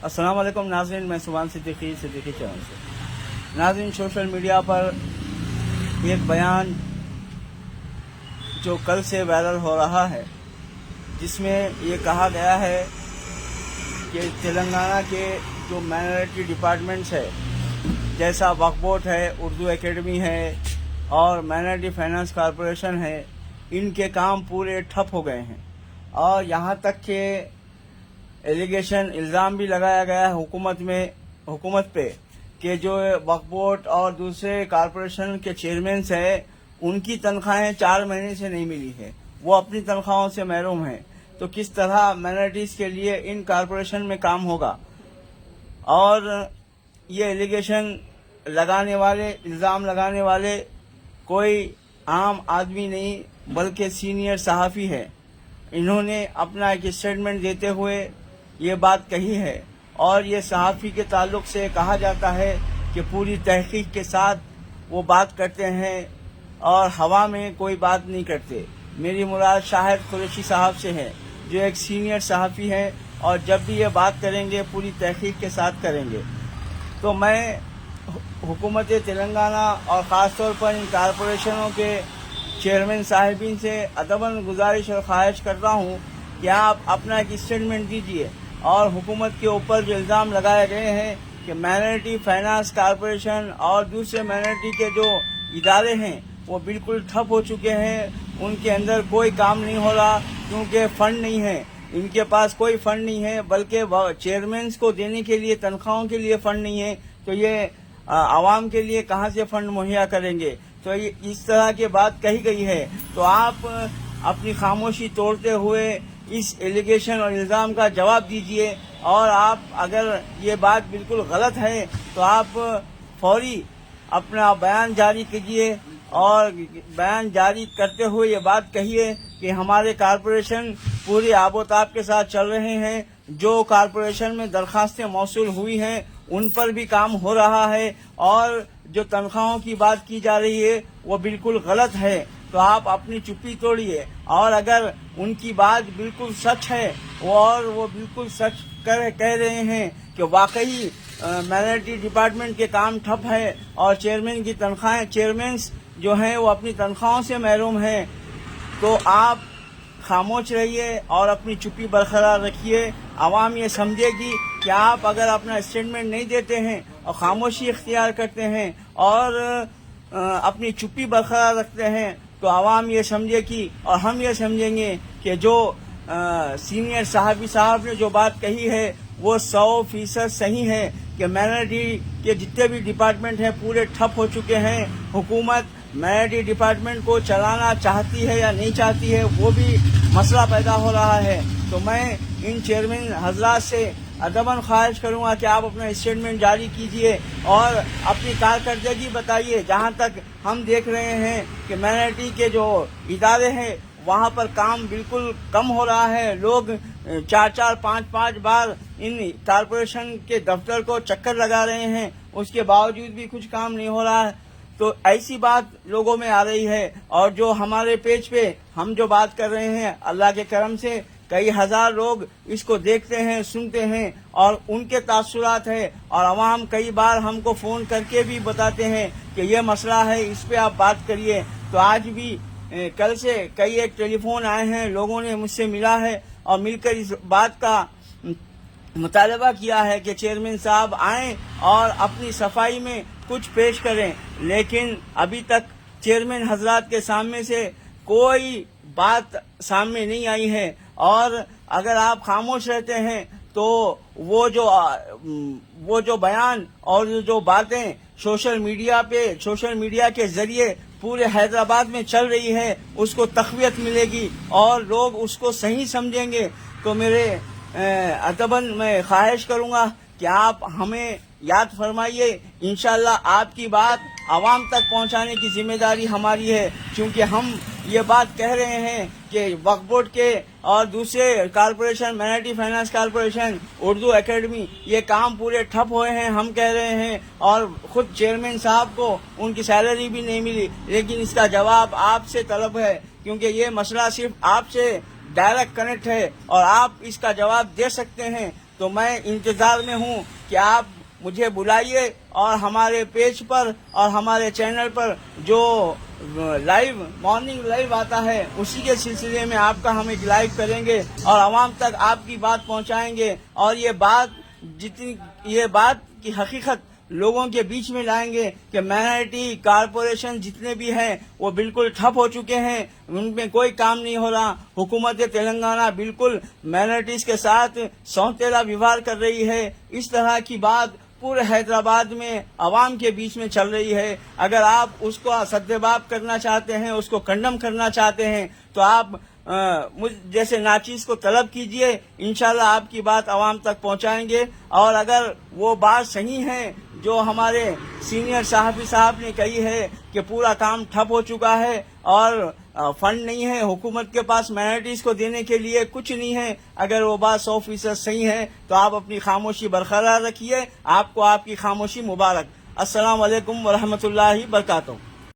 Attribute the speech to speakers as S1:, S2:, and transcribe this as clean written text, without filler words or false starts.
S1: السلام علیکم ناظرین، میں سبحان صدیقی چینل سے۔ ناظرین، سوشل میڈیا پر ایک بیان جو کل سے وائرل ہو رہا ہے، جس میں یہ کہا گیا ہے کہ تلنگانہ کے جو مائنورٹی ڈپارٹمنٹس ہے، جیسا وقف بورڈ ہے، اردو اکیڈمی ہے اور مائنورٹی فائنانس کارپوریشن ہے، ان کے کام پورے ٹھپ ہو گئے ہیں، اور یہاں تک کہ الزام بھی لگایا گیا ہے حکومت پہ کہ جو وقف بورڈ اور دوسرے کارپوریشن کے چیئرمینس ہیں، ان کی تنخواہیں 4 مہینے سے نہیں ملی ہے، وہ اپنی تنخواہوں سے محروم ہیں۔ تو کس طرح مائنورٹیز کے لیے ان کارپوریشن میں کام ہوگا؟ اور یہ الزام لگانے والے کوئی عام آدمی نہیں بلکہ سینئر صحافی ہے۔ انہوں نے اپنا ایک اسٹیٹمنٹ دیتے ہوئے یہ بات کہی ہے، اور یہ صحافی کے تعلق سے کہا جاتا ہے کہ پوری تحقیق کے ساتھ وہ بات کرتے ہیں اور ہوا میں کوئی بات نہیں کرتے۔ میری مراد شاہد قریشی صاحب سے ہے، جو ایک سینئر صحافی ہیں، اور جب بھی یہ بات کریں گے پوری تحقیق کے ساتھ کریں گے۔ تو میں حکومت تلنگانہ اور خاص طور پر ان کارپوریشنوں کے چیئرمین صاحبین سے ادباً گزارش اور خواہش کرتا ہوں کہ آپ اپنا ایک اسٹیٹمنٹ دیجیے، اور حکومت کے اوپر جو الزام لگائے گئے ہیں کہ مائنورٹی فائنانس کارپوریشن اور دوسرے مائنورٹی کے جو ادارے ہیں وہ بالکل ٹھپ ہو چکے ہیں، ان کے اندر کوئی کام نہیں ہو رہا کیونکہ فنڈ نہیں ہے، ان کے پاس کوئی فنڈ نہیں ہے، بلکہ چیئرمینس کو دینے کے لیے تنخواہوں کے لیے فنڈ نہیں ہے، تو یہ عوام کے لیے کہاں سے فنڈ مہیا کریں گے؟ تو اس طرح کی بات کہی گئی ہے، تو آپ اپنی خاموشی توڑتے ہوئے اس ایلیگیشن اور الزام کا جواب دیجئے، اور آپ اگر یہ بات بالکل غلط ہے تو آپ فوری اپنا بیان جاری کیجئے، اور بیان جاری کرتے ہوئے یہ بات کہیے کہ ہمارے کارپوریشن پورے آب و تاب کے ساتھ چل رہے ہیں، جو کارپوریشن میں درخواستیں موصول ہوئی ہیں ان پر بھی کام ہو رہا ہے، اور جو تنخواہوں کی بات کی جا رہی ہے وہ بالکل غلط ہے۔ تو آپ اپنی چپی توڑیے، اور اگر ان کی بات بالکل سچ ہے اور وہ بالکل سچ کہہ رہے ہیں کہ واقعی مائنورٹی ڈپارٹمنٹ کے کام ٹھپ ہے اور چیئرمینس جو ہیں وہ اپنی تنخواہوں سے محروم ہیں، تو آپ خاموش رہیے اور اپنی چپی برقرار رکھیے۔ عوام یہ سمجھے گی کہ آپ اگر اپنا اسٹیٹمنٹ نہیں دیتے ہیں اور خاموشی اختیار کرتے ہیں اور اپنی چپی برقرار رکھتے ہیں، تو عوام یہ سمجھے گی اور ہم یہ سمجھیں گے کہ جو سینئر صحافی صاحب نے جو بات کہی ہے وہ 100% صحیح ہے کہ مائنورٹی کے جتنے بھی ڈپارٹمنٹ ہیں پورے ٹھپ ہو چکے ہیں۔ حکومت مائنورٹی ڈپارٹمنٹ کو چلانا چاہتی ہے یا نہیں چاہتی ہے، وہ بھی مسئلہ پیدا ہو رہا ہے۔ تو میں ان چیئرمین حضرات سے ادباً خواہش کروں گا کہ آپ اپنا اسٹیٹمنٹ جاری کیجئے اور اپنی کارکردگی بتائیے۔ جہاں تک ہم دیکھ رہے ہیں کہ مائنورٹی کے جو ادارے ہیں وہاں پر کام بالکل کم ہو رہا ہے، لوگ 4 5 بار ان کارپوریشن کے دفتر کو چکر لگا رہے ہیں، اس کے باوجود بھی کچھ کام نہیں ہو رہا ہے۔ تو ایسی بات لوگوں میں آ رہی ہے، اور جو ہمارے پیج پہ ہم جو بات کر رہے ہیں، اللہ کے کرم سے کئی ہزار لوگ اس کو دیکھتے ہیں، سنتے ہیں، اور ان کے تاثرات ہیں، اور عوام کئی بار ہم کو فون کر کے بھی بتاتے ہیں کہ یہ مسئلہ ہے، اس پہ آپ بات کریے۔ تو آج بھی کل سے کئی ایک ٹیلی فون آئے ہیں، لوگوں نے مجھ سے ملا ہے اور مل کر اس بات کا مطالبہ کیا ہے کہ چیئرمین صاحب آئیں اور اپنی صفائی میں کچھ پیش کریں، لیکن ابھی تک چیئرمین حضرات کے سامنے سے کوئی بات سامنے نہیں آئی ہے، اور اگر آپ خاموش رہتے ہیں تو وہ جو بیان اور جو باتیں سوشل میڈیا کے ذریعے پورے حیدرآباد میں چل رہی ہے اس کو تقویت ملے گی اور لوگ اس کو صحیح سمجھیں گے۔ تو میرے ادباً میں خواہش کروں گا کہ آپ ہمیں یاد فرمائیے، انشاءاللہ آپ کی بات عوام تک پہنچانے کی ذمہ داری ہماری ہے، کیونکہ ہم یہ بات کہہ رہے ہیں کہ وقف بورڈ کے اور دوسرے corporation, minority finance corporation, Urdu academy, یہ کام پورے ٹھپ ہوئے ہیں، ہم کہہ رہے ہیں، اور خود چیئرمین صاحب کو ان کی سیلری بھی نہیں ملی، لیکن اس کا جواب آپ سے طلب ہے، کیونکہ یہ مسئلہ صرف آپ سے ڈائریکٹ کنیکٹ ہے اور آپ اس کا جواب دے سکتے ہیں۔ تو میں انتظار میں ہوں کہ آپ مجھے بلائیے اور ہمارے پیج پر اور ہمارے چینل پر جو لائیو مارننگ لائیو آتا ہے اسی کے سلسلے میں آپ کا ہم ایک لائیو کریں گے اور عوام تک آپ کی بات پہنچائیں گے، اور یہ بات کی حقیقت لوگوں کے بیچ میں لائیں گے کہ مائنرٹی کارپوریشن جتنے بھی ہیں وہ بالکل ٹھپ ہو چکے ہیں، ان میں کوئی کام نہیں ہو رہا۔ حکومت تلنگانہ بالکل مائنرٹیز کے ساتھ سونتیلا ویوہار کر رہی ہے۔ اس طرح کی بات پورے حیدرآباد میں عوام کے بیچ میں چل رہی ہے۔ اگر آپ اس کو سدباب کرنا چاہتے ہیں، اس کو کنڈم کرنا چاہتے ہیں تو آپ مجھ جیسے ناچیز کو طلب کیجئے، انشاءاللہ آپ کی بات عوام تک پہنچائیں گے۔ اور اگر وہ بات صحیح ہے جو ہمارے سینئر صحافی صاحب نے کہی ہے کہ پورا کام ٹھپ ہو چکا ہے اور فنڈ نہیں ہے حکومت کے پاس مائنرٹیز کو دینے کے لیے، کچھ نہیں ہے، اگر وہ بات 100% صحیح ہے تو آپ اپنی خاموشی برقرار رکھیے۔ آپ کو آپ کی خاموشی مبارک۔ السلام علیکم ورحمۃ اللہ وبرکاتہ۔